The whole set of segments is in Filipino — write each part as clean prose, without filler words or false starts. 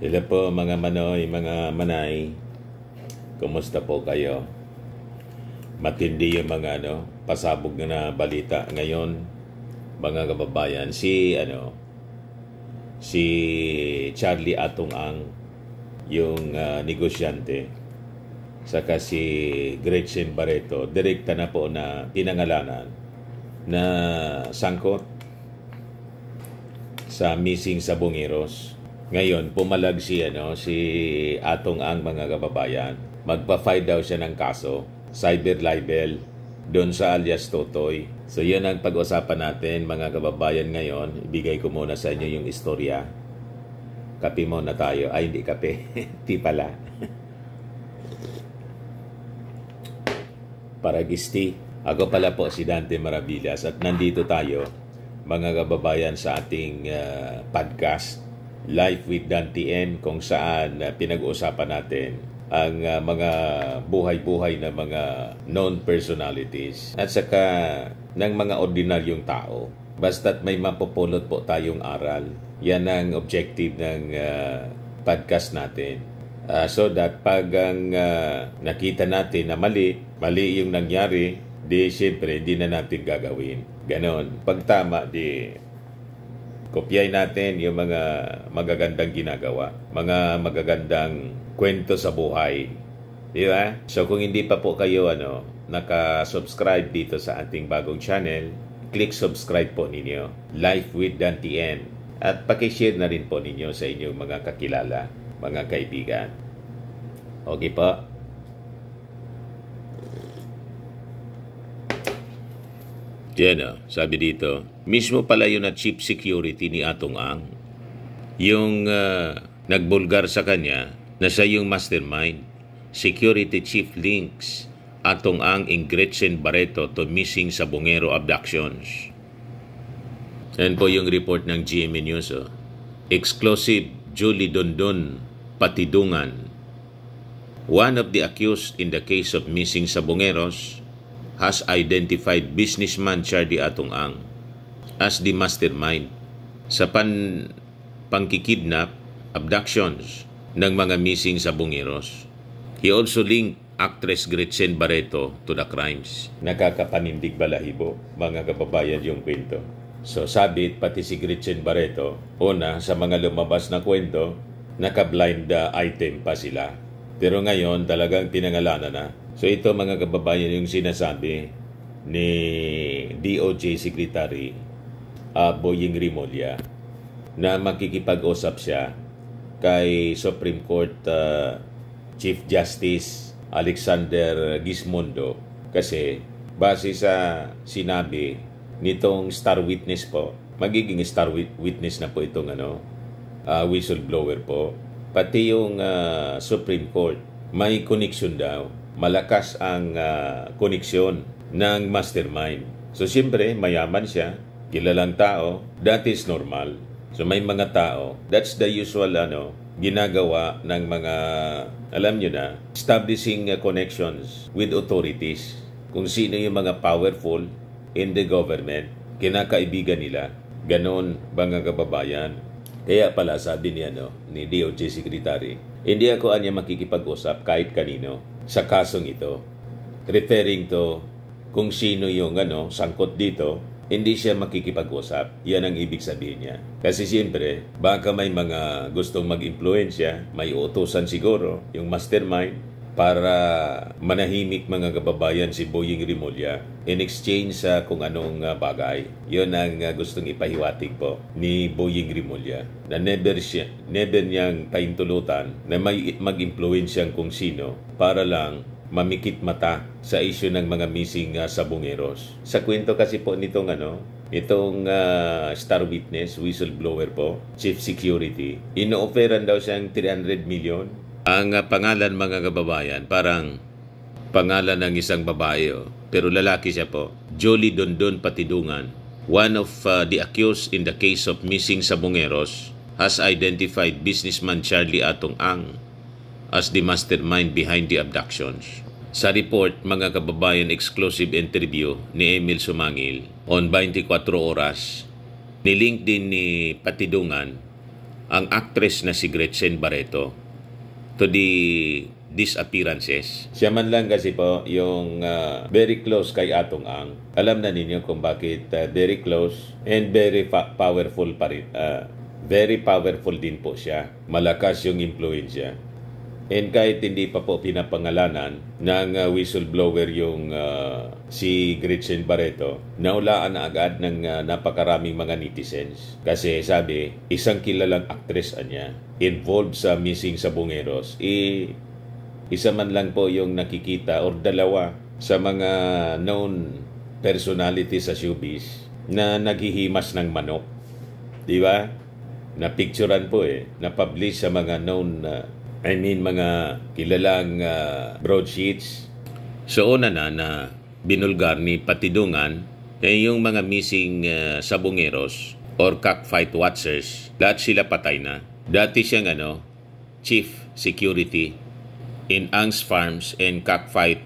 Hello po mga manoy, mga manay. Kumusta po kayo? Matindi yung mga pasabog na balita ngayon, mga kababayan. Si Charlie Atong Ang, yung negosyante, saka si Gretchen Barreto, direkta na po na pinangalanan na sangkot sa missing sa Bungeros. Ngayon, pumalag si Atong Ang, mga kababayan. Magpa-file daw siya ng kaso, cyber libel, doon sa alias Totoy. So, yun ang pag-usapan natin, mga kababayan ngayon. Ibigay ko muna sa inyo yung istorya. Kape muna tayo. Ay, hindi kape. Di pala. Paragisti. Ako pala po si Dante Maravillas at nandito tayo, mga kababayan, sa ating podcast, Life with Dante N, kung saan pinag-uusapan natin ang mga buhay-buhay na mga known personalities at saka ng mga ordinaryong tao. Basta't may mapupulot po tayong aral. Yan ang objective ng podcast natin. So that pag ang nakita natin na mali yung nangyari, di siyempre di na natin gagawin. Ganon. Pag tama, di kopyay natin yung mga magagandang ginagawa, mga magagandang kwento sa buhay. Di ba? So kung hindi pa po kayo naka-subscribe dito sa ating bagong channel, click subscribe po ninyo, Life with Dante N. At pakishare na rin po ninyo sa inyong mga kakilala, mga kaibigan. Okay po? Diyan sabi dito, mismo pala yun na chief security ni Atong Ang, yung nagbulgar sa kanya na siya yung mastermind. Security Chief links Atong Ang and Gretchen Barreto to missing sa Bungero abductions. Yan po yung report ng GMA News. Exclusive, Julie Dondon Patidungan, one of the accused in the case of missing sa Bungeros, has identified businessman Charlie Atong Ang as the mastermind sa pangkikidnap, abductions ng mga missing sa Bungeros. He also linked actress Gretchen Barreto to the crimes. Nakakapanindig balahibo, mga kababayan, yung kwento. So sabit, pati si Gretchen Barreto, una sa mga lumabas na kwento, naka-blind item pa sila. Pero ngayon talagang pinangalanan na. So ito, mga kababayan, yung sinasabi ni DOJ Secretary Boying Rimulya na makikipag-usap siya kay Supreme Court Chief Justice Alexander Gismondo kasi base sa sinabi nitong star witness po, magiging star witness na po itong whistleblower po, pati yung Supreme Court may connection daw. Malakas ang koneksyon ng mastermind. So, siyempre, mayaman siya, kilalang tao, that is normal. So, may mga tao, that's the usual ginagawa ng mga, alam nyo na, establishing connections with authorities. Kung sino yung mga powerful in the government, kinakaibigan nila. Ganon, mga kababayan. Kaya pala, sabi ni DOJ Secretary, hindi ako makikipag-usap kahit kanino sa kasong ito. Referring to kung sino yung sangkot dito, hindi siya makikipag-usap. Yan ang ibig sabihin niya. Kasi siyempre, baka may mga gustong mag-impluensya, may utusan siguro, yung mastermind, para manahimik, mga kababayan, si Boying Rimulya in exchange sa kung anong bagay. Yun ang gustong ipahiwatig po ni Boying Rimulya na never niyang paintulutan na may mag-impluensyang kung sino para lang mamikit mata sa issue ng mga missing sa Bungeros. Sa kwento kasi po nitong itong star witness, whistleblower po, chief security, ino-offeran daw siyang 300 million. Ang pangalan, mga kababayan, parang pangalan ng isang babae, pero lalaki siya po. Julie Dondon Patidungan, one of the accused in the case of missing sa Bungeros, has identified businessman Charlie Atong Ang as the mastermind behind the abductions. Sa report, mga kababayan, exclusive interview ni Emil Sumangil on 24 oras, nilink din ni Patidungan ang actress na si Gretchen Barreto to the disappearances. Siya man lang kasi po yung very close kay Atong Ang. Alam na ninyo kung bakit very close and very powerful pa rin. Very powerful din po siya. Malakas yung influensya. And kahit hindi pa po pinapangalanan ng whistleblower yung si Gretchen Barreto, naulaan na agad ng napakaraming mga netizens. Kasi sabi, isang kilalang actress niya involved sa missing sa Bungeros, isa man lang po yung nakikita or dalawa sa mga known personality sa showbiz na naghihimas ng manok. Di ba? Na-picturean po na-publish sa mga known mga kilalang broadsheets. So una na binulgar ni Patidungan yung mga missing sa Bungeros or cockfight watchers, lahat sila patay na. Dati siyang chief security in Ang's Farms and Cockfight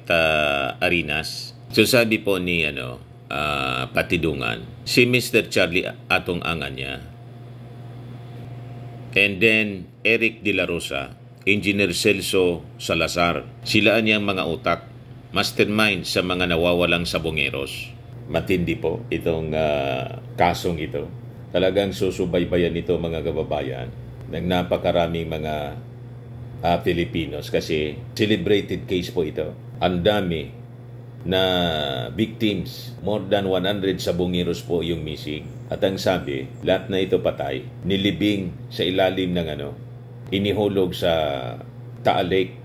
Arenas. So sabi po ni Patidungan, si Mr. Charlie Atong Ang niya. And then Eric De La Rosa, Engineer Celso Salazar. Sila niyang mga utak, mastermind sa mga nawawalang sa Bungeros. Matindi po itong kasong ito. Talagang susubaybayan nito mga kababayan ng napakaraming mga Filipinos kasi celebrated case po ito. Ang dami na victims, more than 100 sa Bungeros po yung missing. At ang sabi, lahat na ito patay, nilibing sa ilalim ng inihulog sa Taal Lake.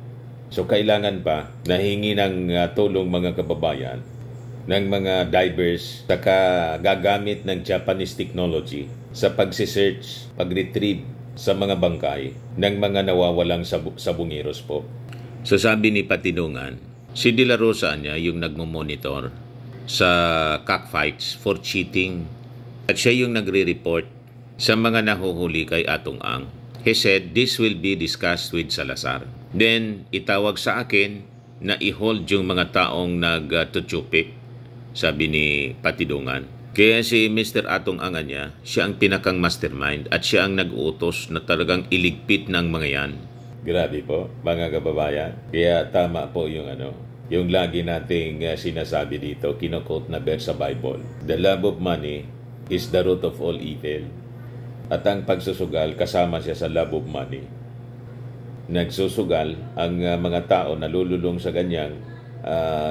So kailangan pa nahingi ng tulong mga kababayan ng mga divers saka gagamit ng Japanese technology sa pagsisearch, pag-retrieve sa mga bangkay ng mga nawawalang sa Bungeros po. So sabi ni Patidungan, si De La Rosa niya yung nagmo-monitor sa cockfights for cheating at siya yung nagre-report sa mga nahuhuli kay Atong Ang. He said, this will be discussed with Salazar. Then, itawag sa akin na i-hold yung mga taong nag-tutsupik, sabi ni Patidungan. Kaya si Mr. Atong Ang niya, siya ang pinakang mastermind at siya ang nag-uutos na talagang iligpit ng mga yan. Grabe po, mga kababayan. Kaya tama po yung yung lagi nating sinasabi dito, kinokot na verse sa Bible. The love of money is the root of all evil. At ang pagsusugal, kasama siya sa love of money. Nagsusugal ang mga tao na lululong sa ganyang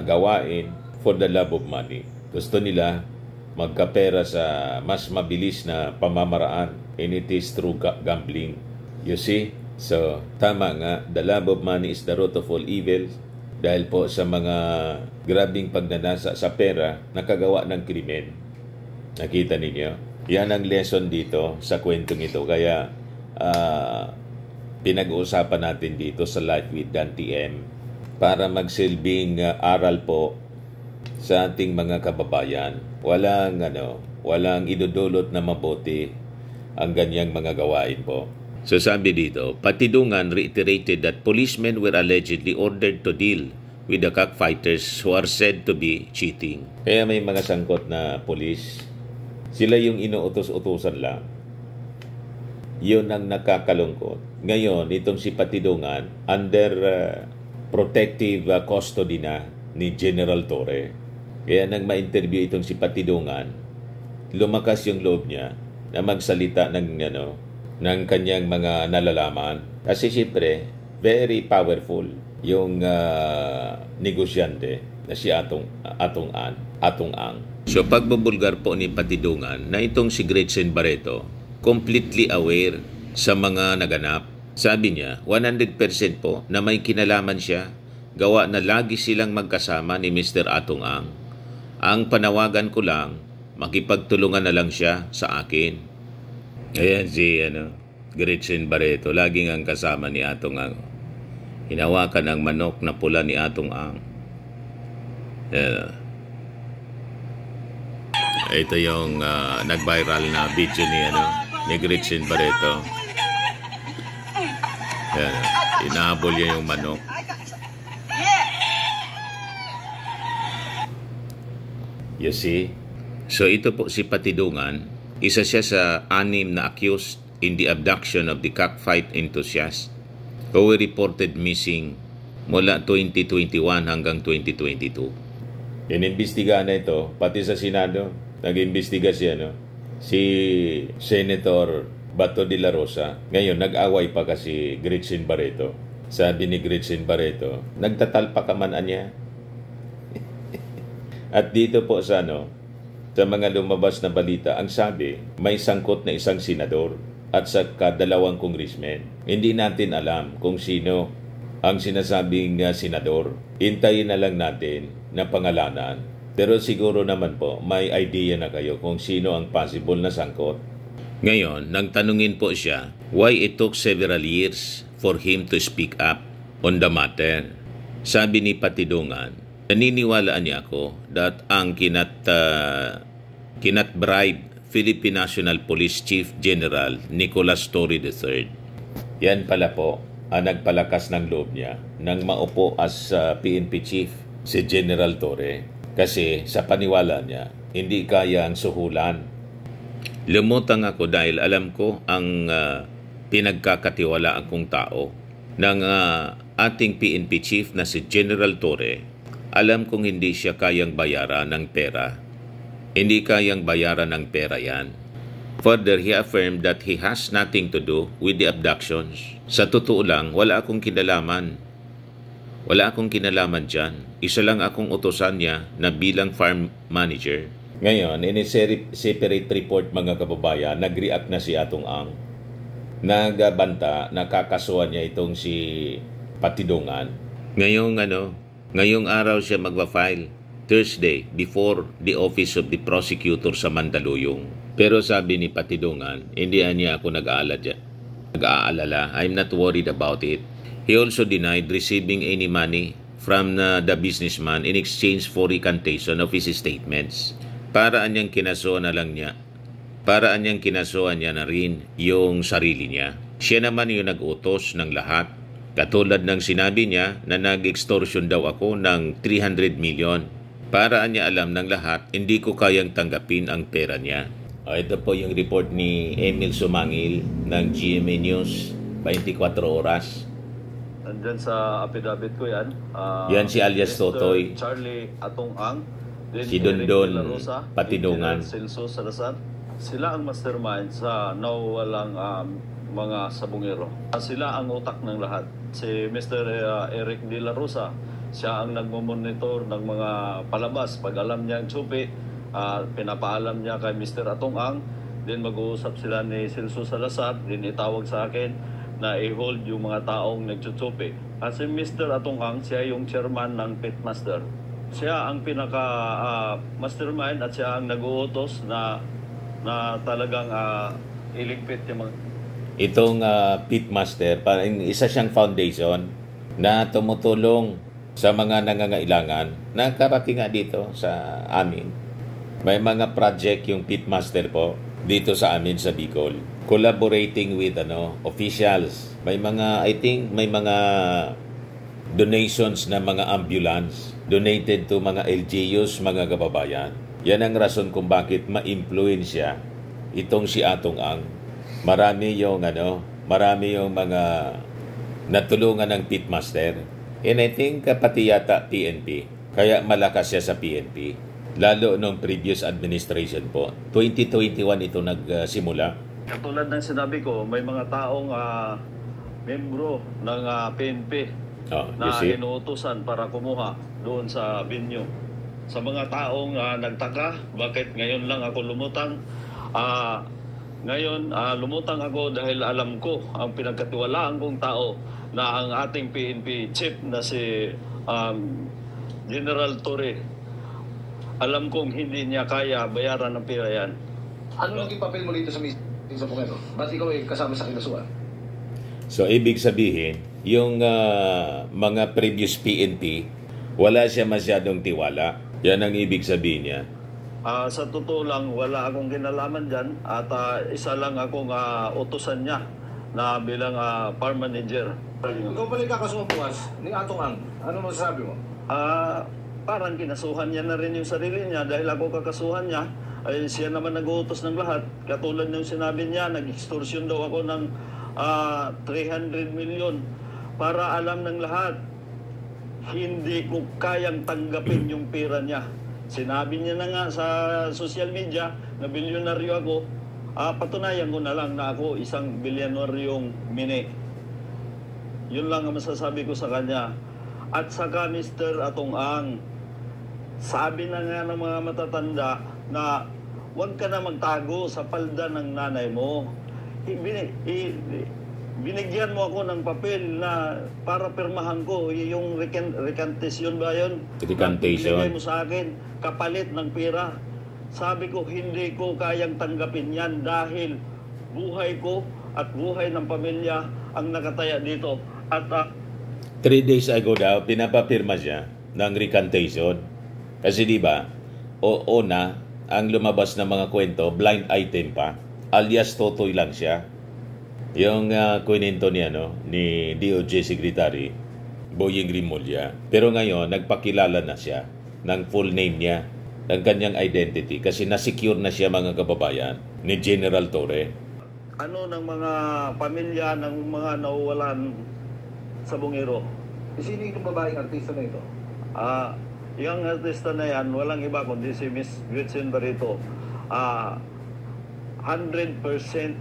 gawain for the love of money. Gusto nila magkapera sa mas mabilis na pamamaraan, and it is through gambling. You see? So, tama nga, the love of money is the root of all evil. Dahil po sa mga grabing pagnanasa sa pera, nakagawa ng krimen. Nakita ninyo? Yan ang lesson dito sa kwentong ito. Kaya pinag-uusapan natin dito sa Life with Dan TM para magsilbing aral po sa ating mga kababayan. Walang idudulot na mabuti ang ganyang mga gawain po. So sabi dito, Patidungan reiterated that policemen were allegedly ordered to deal with the cockfighters who are said to be cheating. Kaya may mga sangkot na polis. Sila yung inuutos-utusan lang. Yun ang nakakalungkot. Ngayon, itong si Patidungan, under protective custody na ni General Torre. Kaya nang ma-interview itong si Patidungan, lumakas yung loob niya na magsalita ng kanyang mga nalalaman. Kasi siyempre, very powerful yung negosyante na si Atong Ang. So pagbubulgar po ni Patidungan na itong si Gretchen Barreto, completely aware sa mga naganap. Sabi niya, 100% po na may kinalaman siya, gawa na lagi silang magkasama ni Mr. Atong Ang. Ang panawagan ko lang, makipagtulungan na lang siya sa akin. Ayan si Gretchen Barreto, laging ang kasama ni Atong Ang. Hinawakan ang manok na pula ni Atong Ang. Ito yung nag-viral na video ni Gretchen Barreto. Inahabol niya yung manok. You see? So ito po si Patidungan, isa siya sa 6 na accused in the abduction of the cockfight enthusiast who were reported missing mula 2021 hanggang 2022. Inimbestigahan na ito, pati sa Senado, nag-imbestiga si Senator Bato de la Rosa. Ngayon, nag-away pa kasi Gretchen Barreto. Sabi ni Gretchen Barreto, nagtatalpa ka man niya. At dito po sa mga lumabas na balita, ang sabi, may sangkot na isang senador at sa kadalawang congressman. Hindi natin alam kung sino ang sinasabing senador. Hintayin na lang natin na pangalanan. Pero siguro naman po, may idea na kayo kung sino ang possible na sangkot. Ngayon, nang tanungin po siya, why it took several years for him to speak up on the matter. Sabi ni Patidongan, naniniwalaan niya ako that ang kinat-bribe Philippine National Police Chief General Nicolas Torre III. Yan pala po ang nagpalakas ng loob niya nang maupo as PNP Chief si General Torre kasi sa paniwala niya, hindi kaya ang suhulan. Lumutang ako dahil alam ko ang pinagkakatiwalaan kong tao ng ating PNP Chief na si General Torre. Alam kong hindi siya kayang bayaran ng pera. Hindi kayang bayaran ng pera yan. Further, he affirmed that he has nothing to do with the abductions. Sa totoo lang, wala akong kinalaman. Wala akong kinalaman dyan. Isa lang akong utosan niya na bilang farm manager. Ngayon, in a separate report mga kababayan, nag-react na si Atong Ang. Nagbanta, nakakasuhan niya itong si Patidongan. Ngayong araw siya magpa-file, Thursday, before the office of the prosecutor sa Mandaluyong. Pero sabi ni Patidongan, hindi niya ako nag-aalala. I'm not worried about it. He also denied receiving any money from the businessman in exchange for recantation of his statements. Paraan niyang kinasuhan niya na rin yung sarili niya. Siya naman yung nag-utos ng lahat. Katulad ng sinabi niya na nag-extortion daw ako ng 300 million. Paraan niya alam ng lahat, hindi ko kayang tanggapin ang pera niya. Ito po yung report ni Emil Sumangil ng GMA News, 24 oras. Nandyan sa affidavit ko yan. Yan si alias Mr. Totoy. Charlie Atong Ang. Si Dondon Patidongan. Celso Salazar. Sila ang mastermind sa nawawalang mga sabungero. Sila ang utak ng lahat. Si Mr. Eric De La Rosa, siya ang nagmomonitor ng mga palabas. Pag alam niya ang tsupi, pinapaalam niya kay Mr. Atong Ang. Then mag-uusap sila ni Celso Salazar. Then itawag sa akin na i-hold yung mga taong nagtutsupi. At si Mr. Atong Ang, siya yung chairman ng Pitmaster. Siya ang pinaka-mastermind at siya ang nag-uutos na talagang iligpit yung mga... Itong Pitmaster, parang isa siyang foundation na tumutulong sa mga nangangailangan. Nakarating nga dito sa amin. May mga project yung Pitmaster po dito sa amin sa Bicol. Collaborating with officials. May mga, I think, may mga donations na mga ambulance donated to mga LGUs, mga kababayan. Yan ang rason kung bakit ma-influensya itong si Atong Ang. Marami yung mga natulungan ng Pitmaster. And I think pati yata PNP. Kaya malakas siya sa PNP. Lalo nung previous administration po. 2021 ito nagsimula. Katulad ng sinabi ko, may mga taong membro ng PNP na inuutusan para kumuha doon sa venue. Sa mga taong nagtaka, bakit ngayon lang ako lumutang? Ngayon, lumutang ako dahil alam ko ang pinagkatiwalaan kong tao na ang ating PNP chief na si General Torre. Alam kong hindi niya kaya bayaran ng pera yan. Ano naging papel mo dito sa meeting sa Bungero? Ba't ikaw ay kasama sa kinasuan? So, ibig sabihin, yung mga previous PNP, wala siya masyadong tiwala. Yan ang ibig sabihin niya. Sa totoo lang, wala akong kinalaman dyan at isa lang akong utusan niya na bilang farm manager. Ikaw pala kakasuhan bukas ni Atong Ang. Ano masasabi mo? Parang kinasuhan niya na rin yung sarili niya dahil ako kakasuhan niya ay siya naman nag-uutos ng lahat. Katulad ng sinabi niya, nag-extortion daw ako ng 300 million para alam ng lahat, hindi ko kayang tanggapin yung pera niya. Sinabi niya na nga sa social media na bilyonaryo ako. Patunayan ko na lang na ako isang bilyonaryong mini. Yun lang ang masasabi ko sa kanya. At saka Mr. Atong Ang, sabi na nga ng mga matatanda na huwag ka na magtago sa palda ng nanay mo. Binigyan mo ako ng papel na para pirmahan ko yung recantation ba yun? Recantation. Binigay mo sa akin kapalit ng pera. Sabi ko, hindi ko kayang tanggapin yan dahil buhay ko at buhay ng pamilya ang nakataya dito. At 3 days ago daw, pinapapirma siya ng recantation. Kasi di ba, una, ang lumabas na mga kwento, blind item pa, alias Totoy lang siya. Yung kwento niya, ni DOJ Secretary, Boying Rimulya. Pero ngayon, nagpakilala na siya ng full name niya, ng kanyang identity, kasi nasecure na siya, mga kababayan, ni General Torre. Ano ng mga pamilya ng mga nawawalan sa Bungiro? Sino yung babaeng artista na ito? Yung artista na yan, walang iba kundi si Miss Gretchen Barreto. 100%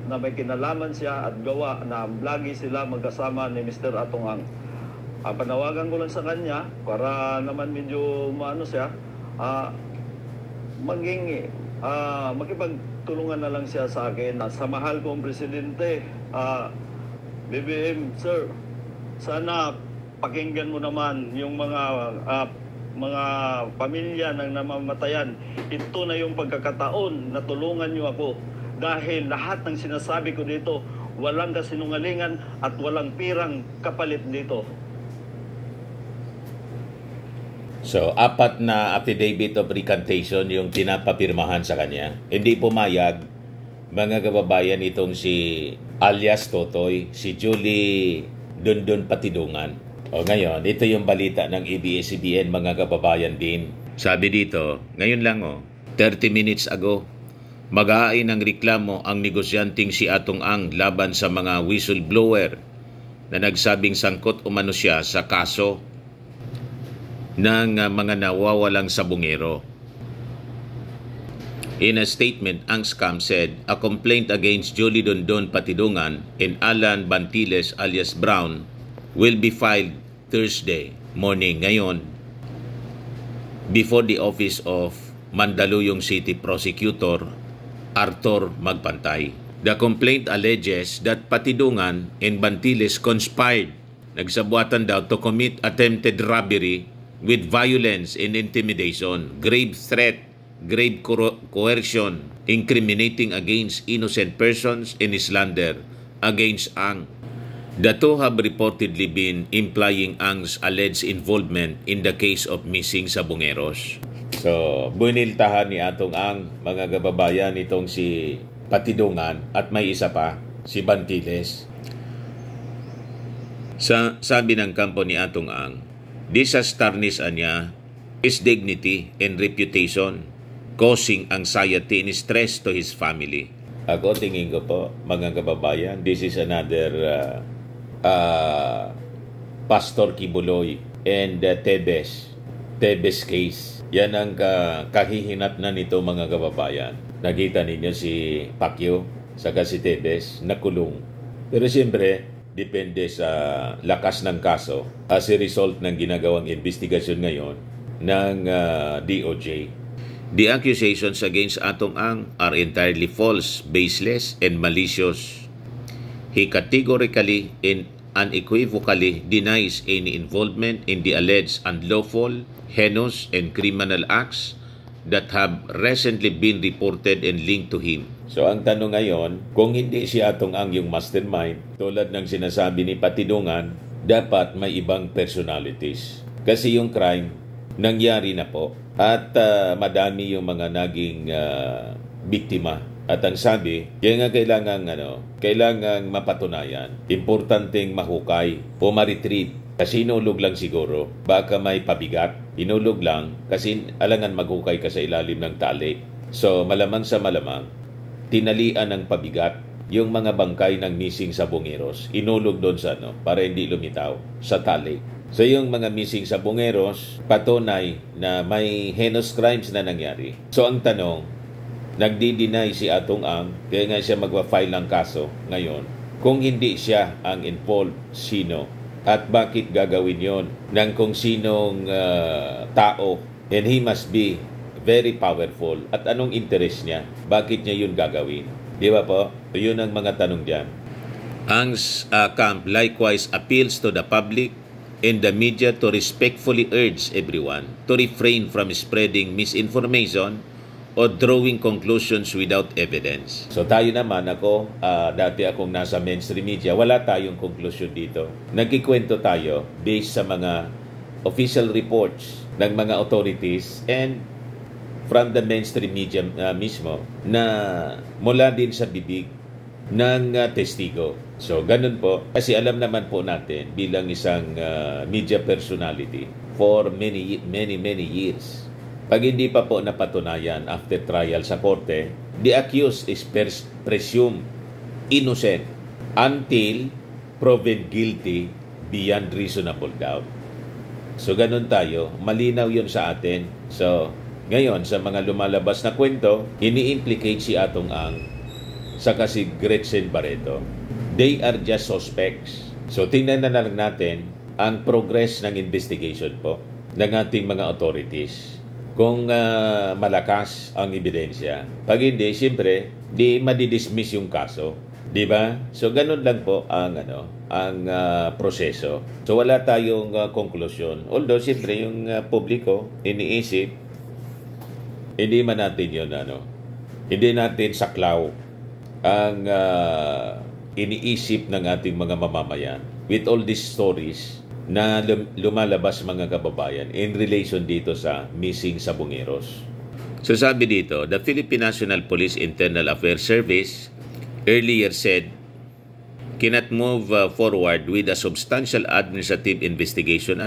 na may kinalaman siya at gawa na lagi sila magkasama ni Mr. Atong Ang. Panawagan ko lang sa kanya para naman medyo maano siya, makipagtulungan na lang siya sa akin. Sa mahal kong presidente, BBM, sir, sana pakinggan mo naman yung mga pamilya ng namamatayan. Ito na yung pagkakataon na tulungan niyo ako dahil lahat ng sinasabi ko dito, walang kasinungalingan at walang pirang kapalit dito. So, 4 na affidavit of recantation yung pinapapirmahan sa kanya. Hindi pumayag, mga kababayan, itong si alias Totoy, si Julie Dondon Patidungan. O ngayon, ito yung balita ng ABS-CBN, mga kababayan din. Sabi dito, ngayon lang 30 minutes ago, mag-aain ng reklamo ang negosyanteng si Atong Ang laban sa mga whistleblower na nagsabing sangkot umano siya sa kaso ng mga nawawalang sabungero. In a statement, ang scam said, a complaint against Julie Dondon Patidungan and Alan Bantiles alias Brown will be filed Thursday morning ngayon before the office of Mandaluyong City Prosecutor Arthur Magpantay. The complaint alleges that Patidungan and Bantiles conspired, nagsabuatan daw, to commit attempted robbery with violence and intimidation, grave threat, grave coercion, incriminating against innocent persons, and slander against Ang. The two have reportedly been implying Ang's alleged involvement in the case of missing sabungeros. So, buniltahan ni Atong Ang, mga kababayan, itong si Patidungan at may isa pa, si Bantiles. Sabi ng kampo ni Atong Ang, this has tarnished niya his dignity and reputation, causing anxiety and stress to his family. Ako, tingin ko po, mga kababayan, this is another Pastor Kibuloy and Tebes case. Yan ang kahihinat na nito, mga kababayan. Nakita ninyo si Pacquiao saka si Tebes nakulong. Pero siyempre, depende sa lakas ng kaso as a result ng ginagawang investigasyon ngayon ng DOJ. The accusations against Atong Ang are entirely false, baseless, and malicious. He categorically and unequivocally denies any involvement in the alleged unlawful, heinous, and criminal acts that have recently been reported and linked to him. So ang tanong ngayon, kung hindi si Atong Ang yung mastermind, tulad ng sinasabi ni Patidungan, dapat may ibang personalities. Kasi yung crime, nangyari na po. At madami yung mga naging biktima. At ang sabi, kaya nga kailangan mapatunayan. Importanteng mahukay o ma-retrieve. Kasi inulog lang siguro. Baka may pabigat. Inulog lang kasi alangan maghukay ka sa ilalim ng tali. So malamang sa malamang, tinalian ng pabigat yung mga bangkay ng missing sa Bungeros. Inulog doon sa para hindi lumitaw sa tali. So yung mga missing sa Bungeros, patunay na may heinous crimes na nangyari. So ang tanong, nagdi-deny si Atong Ang, kaya nga siya magpa-file ng kaso ngayon. Kung hindi siya ang involved, sino? At bakit gagawin yon ng kung sinong tao? And he must be very powerful. At anong interest niya? Bakit niya yun gagawin? Di ba po? Yun ang mga tanong diyan. Ang camp likewise appeals to the public and the media to respectfully urge everyone to refrain from spreading misinformation or drawing conclusions without evidence. So tayo naman, dati akong nasa mainstream media, wala tayong conclusion dito. Nagkikwento tayo based sa mga official reports ng mga authorities and from the mainstream media mismo na mula din sa bibig ng testigo. So, ganun po. Kasi alam naman po natin bilang isang media personality for many years. Pag hindi pa po napatunayan after trial sa korte, the accused is presumed innocent until proven guilty beyond reasonable doubt. So, ganun tayo. Malinaw yun sa atin. So, ngayon, sa mga lumalabas na kwento, ini-implicate si Atong Ang saka si Gretchen Barreto. They are just suspects. So, tingnan na lang natin ang progress ng investigation po ng ating mga authorities. Kung malakas ang ebidensya. Pag hindi, siyempre, di madidismiss yung kaso. Di ba? So, ganun lang po ang proseso. So, wala tayong konklusyon. Although, siyempre, yung publiko, iniisip, hindi man natin yun, hindi natin saklaw ang iniisip ng ating mga mamamayan with all these stories na lumalabas mga kababayan in relation dito sa missing sa Bungeros. So sabi dito, the Philippine National Police Internal Affairs Service earlier said cannot move forward with a substantial administrative investigation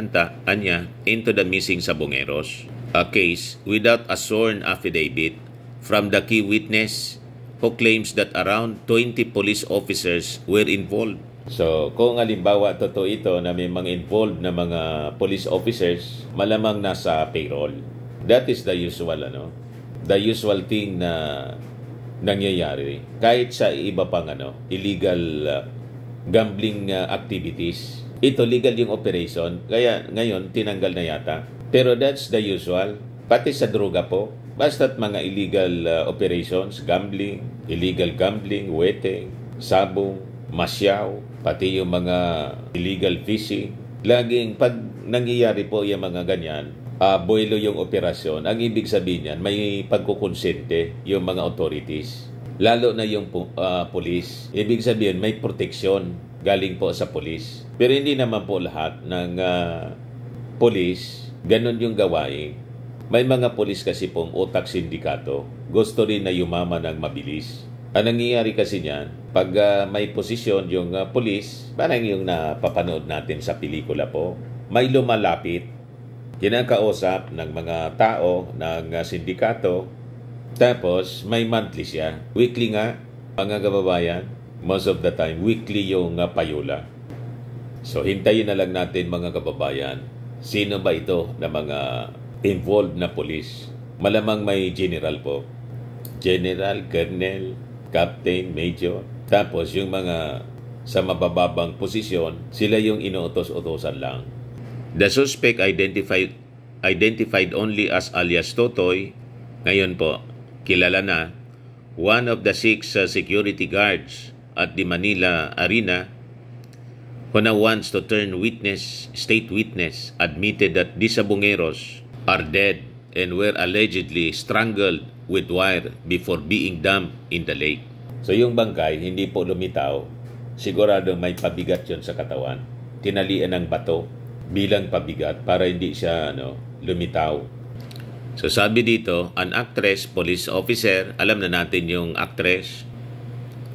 anya into the missing sa Bungeros a case without a sworn affidavit from the key witness who claims that around 20 police officers were involved. So, kung halimbawa totoo ito na may mga involved na mga police officers, malamang nasa payroll. That is the usual, the usual thing na nangyayari. Kahit sa iba pang illegal gambling activities. Ito, legal yung operation. Kaya ngayon, tinanggal na yata. Pero that's the usual. Pati sa droga po. Basta't mga illegal operations, gambling, illegal gambling, weteng, sabong, masyaw, pati yung mga illegal fishing. Laging pag nangyayari po yung mga ganyan, buwelo yung operasyon. Ang ibig sabihin yan, may pagkukonsente yung mga authorities. Lalo na yung police. Ibig sabihin, may proteksyon galing po sa police. Pero hindi naman po lahat ng police, ganun yung gawain. May mga police kasi pong utak sindikato. Gusto rin na yumaman ng mabilis. Ang nangyayari kasi niyan, pag may posisyon yung police, parang yung napapanood natin sa pelikula po, may lumalapit, kinakausap ng mga tao, ng sindikato, tapos may monthly siya. Weekly nga, mga kababayan, most of the time, weekly yung payula. So, hintayin na lang natin mga kababayan, sino ba ito na mga involved na police? Malamang may general po. General, colonel, captain, major. Tapos yung mga sa mabababang posisyon, sila yung inuutos-utosan lang. The suspect identified only as alias Totoy, ngayon po, kilala na, one of the 6 security guards at the Manila Arena who now wants to turn state witness, admitted that the Sabongeros are dead and were allegedly strangled with wire before being dumped in the lake. So yung bangkay, hindi po lumitaw, sigurado may pabigat yon sa katawan. Tinalian ng bato bilang pabigat para hindi siya lumitaw. So sabi dito, an actress, police officer, alam na natin yung actress,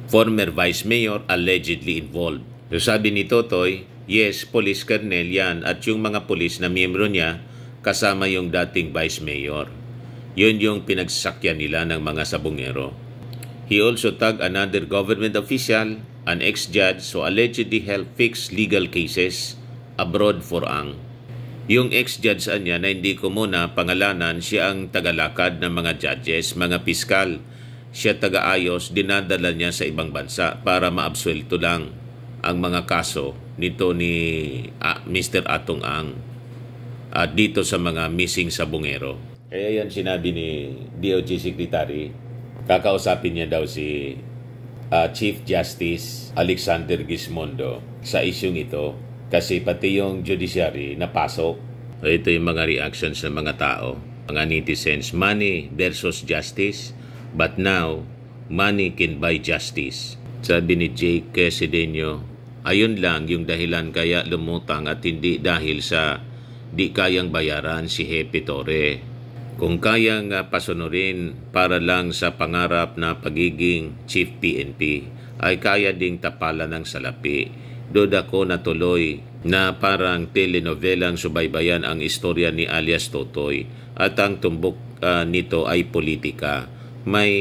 former vice mayor, allegedly involved. So sabi ni Totoy, yes, police colonel yan at yung mga police na miyembro niya kasama yung dating vice mayor. Yun yung pinagsakyan nila ng mga sabungero. He also tagged another government official, an ex-judge who allegedly helped fix legal cases abroad for Ang. Yung ex-judge niya na hindi ko muna pangalanan, siya ang tagalakad ng mga judges, mga piskal. Siya tagaayos, dinadala niya sa ibang bansa para maabsuelto lang ang mga kaso nito ni Mr. Atong Ang dito sa mga missing sabungero. Kaya yan sinabi ni DOJ Secretary, kakausapin niya daw si Chief Justice Alexander Gismondo sa isyung ito kasi pati yung judiciary napasok. Ito yung mga reactions ng mga tao, mga netizens. Money versus justice, but now money can buy justice. Sabi ni Jake Cedeño, ayun lang yung dahilan kaya lumutang at hindi dahil sa di kayang bayaran si Hepe Torre. Kung kayang pasunurin para lang sa pangarap na pagiging Chief PNP, ay kaya ding tapalan ng salapi. Doon ako natuloy na parang telenovelang subaybayan ang istorya ni alias Totoy at ang tumbok nito ay politika. May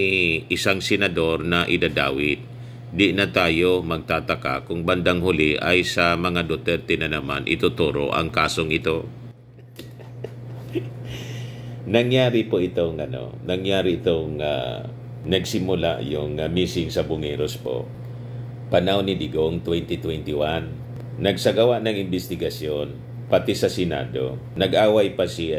isang senador na idadawit. Di na tayo magtataka kung bandang huli ay sa mga Duterte na naman ituturo ang kasong ito. Nangyari itong nagsimula yung missing sabungeros po. Panahon ni Digong 2021. Nagsagawa ng investigasyon pati sa Senado. Nag-away pa si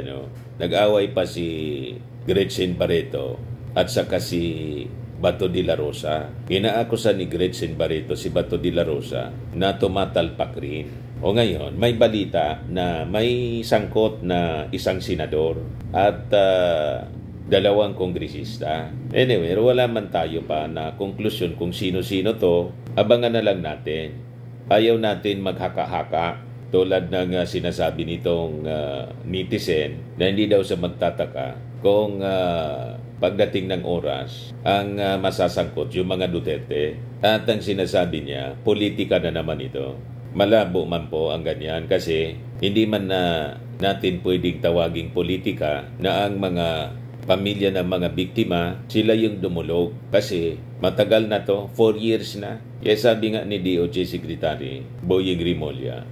Gretchen Barreto at saka si Bato de la Rosa. Inaakusan ni Gretchen Barreto si Bato de la Rosa na tumatalpak rin. O ngayon, may balita na may sangkot na isang senador at dalawang kongresista. Anyway, wala man tayo pa na konklusyon kung sino-sino to. Abangan na lang natin. Ayaw natin maghaka-haka tulad ng sinasabi nitong netizen na hindi daw sa magtataka kung pagdating ng oras ang masasangkot yung mga Duterte at ang sinasabi niya, politika na naman ito. Malabo man po ang ganyan kasi hindi man natin pwedeng tawaging politika na ang mga pamilya ng mga biktima, sila yung dumulog kasi matagal na to, 4 years na. Kaya sabi nga ni DOJ Secretary Boying Rimulya,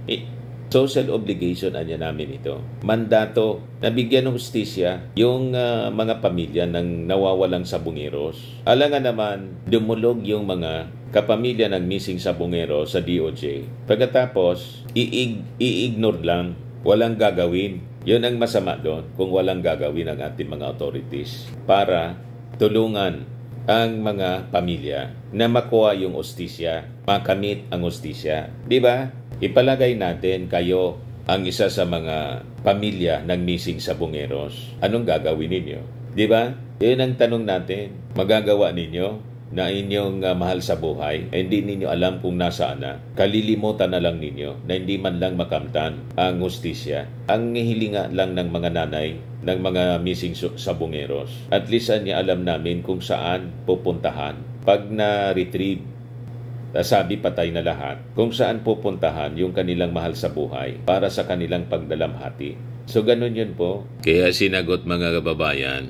social obligation anya namin ito. Mandato na bigyan ng hustisya yung mga pamilya ng nawawalang sabungeros. Alangan naman, dumulog yung mga kapamilya ng missing sabungero sa DOJ. Pagkatapos, i-ignore lang, walang gagawin. Yun ang masama doon kung walang gagawin ang ating mga authorities para tulungan ang mga pamilya na makuha yung hustisya, makamit ang hustisya. Di ba? Ipalagay natin kayo ang isa sa mga pamilya ng missing sabungeros. Anong gagawin ninyo? Di ba? Yun ang tanong natin. Magagawa ninyo na inyong mahal sa buhay, hindi ninyo alam kung nasaan na. Kalilimutan na lang ninyo na hindi man lang makamtan ang hustisya. Ang hilinga lang ng mga nanay ng mga missing sabungeros. At least niya alam namin kung saan pupuntahan. Pag na-retrieve, sabi patay na lahat, kung saan pupuntahan yung kanilang mahal sa buhay para sa kanilang pagdalamhati. So ganun yun po. Kaya sinagot mga kababayan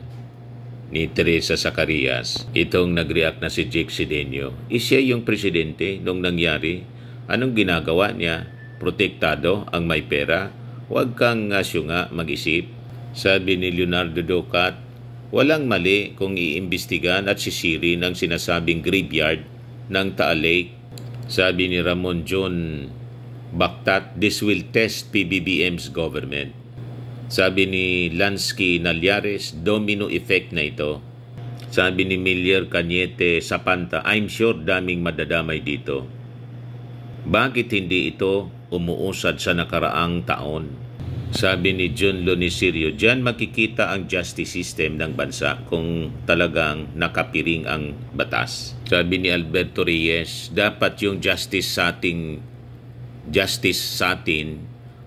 ni Teresa Zacarias, itong nag-react na si Jake Cedeño, siya yung presidente nung nangyari. Anong ginagawa niya? Protektado ang may pera? Huwag kang syunga mag-isip. Sabi ni Leonardo Ducat, walang mali kung iimbestigan at sisirin ang sinasabing graveyard ng Taal Lake. Sabi ni Ramon John Bactat, this will test PBBM's government. Sabi ni Lansky Nalyares, domino effect na ito. Sabi ni Miller Cañete Sapanta, I'm sure daming madadamay dito. Bakit hindi ito umuusad sa nakaraang taon? Sabi ni John Lonisirio, diyan makikita ang justice system ng bansa kung talagang nakapiring ang batas. Sabi ni Alberto Reyes, dapat yung justice sa atin,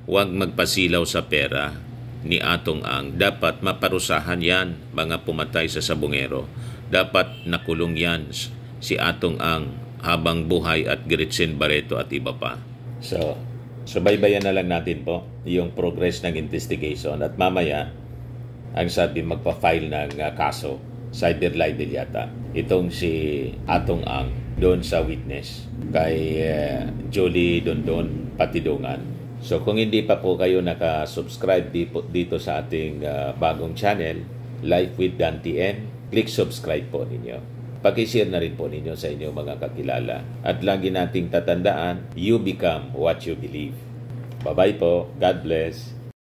huwag magpasilaw sa pera ni Atong Ang. Dapat maparusahan yan, mga pumatay sa sabungero. Dapat nakulong yan si Atong Ang habang buhay at Gretchen Barreto at iba pa. So baybayan na lang natin po yung progress ng investigation at mamaya ang sabi magpa-file ng kaso. Cyber libel yata. Itong si Atong Ang doon sa witness kay Jolie Dondon Patidongan. So kung hindi pa po kayo naka-subscribe dito sa ating bagong channel, Life with Dan TN, click subscribe po ninyo. Paki-share na rin po ninyo sa inyong mga kakilala. At lagi nating tatandaan, you become what you believe. Bye-bye po. God bless.